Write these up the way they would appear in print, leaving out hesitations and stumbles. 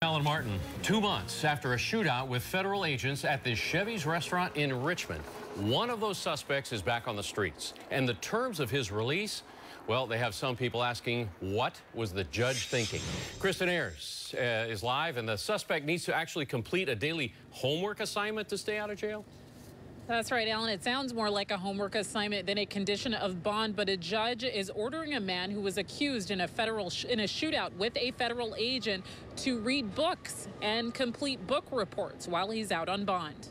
Alan Martin, 2 months after a shootout with federal agents at the Chevy's restaurant in Richmond, one of those suspects is back on the streets. And the terms of his release, well, they have some people asking, what was the judge thinking? Kristen Ayers is live, and the suspect needs to actually complete a daily homework assignment to stay out of jail. That's right, Alan. It sounds more like a homework assignment than a condition of bond, but a judge is ordering a man who was accused in a shootout with a federal agent to read books and complete book reports while he's out on bond.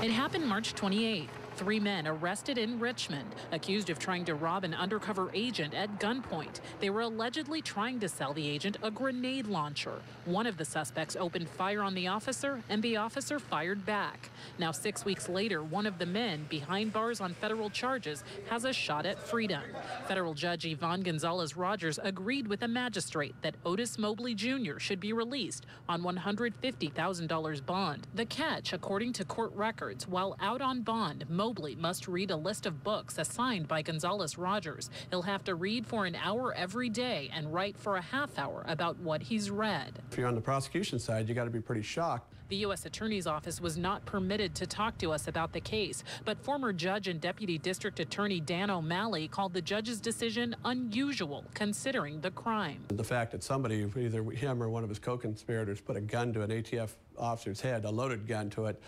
It happened March 28th. 3 men arrested in Richmond, accused of trying to rob an undercover agent at gunpoint. They were allegedly trying to sell the agent a grenade launcher. One of the suspects opened fire on the officer, and the officer fired back. Now, 6 weeks later, one of the men, behind bars on federal charges, has a shot at freedom. Federal Judge Yvonne Gonzalez-Rogers agreed with a magistrate that Otis Mobley Jr. should be released on $150,000 bond. The catch, according to court records, while out on bond, Mobley must read a list of books assigned by Gonzalez-Rogers. He'll have to read for an hour every day and write for a half hour about what he's read. If you're on the prosecution side, you got to be pretty shocked. The U.S. Attorney's Office was not permitted to talk to us about the case, but former judge and Deputy District Attorney Dan O'Malley called the judge's decision unusual, considering the crime. The fact that somebody, either him or one of his co-conspirators, put a gun to an ATF officer's head, a loaded gun to it,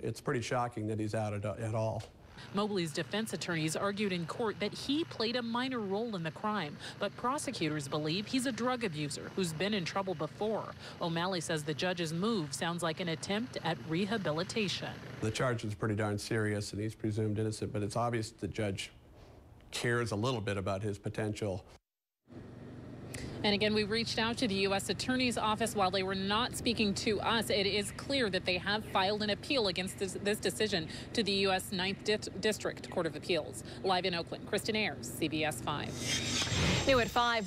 it's pretty shocking that he's out at all. Mobley's defense attorneys argued in court that he played a minor role in the crime, but prosecutors believe he's a drug abuser who's been in trouble before. O'Malley says the judge's move sounds like an attempt at rehabilitation. The charge is pretty darn serious, and he's presumed innocent, but it's obvious the judge cares a little bit about his potential. And again, we reached out to the U.S. Attorney's Office. While they were not speaking to us, it is clear that they have filed an appeal against this decision to the U.S. 9th District Court of Appeals. Live in Oakland, Kristen Ayers, CBS 5. New at 5.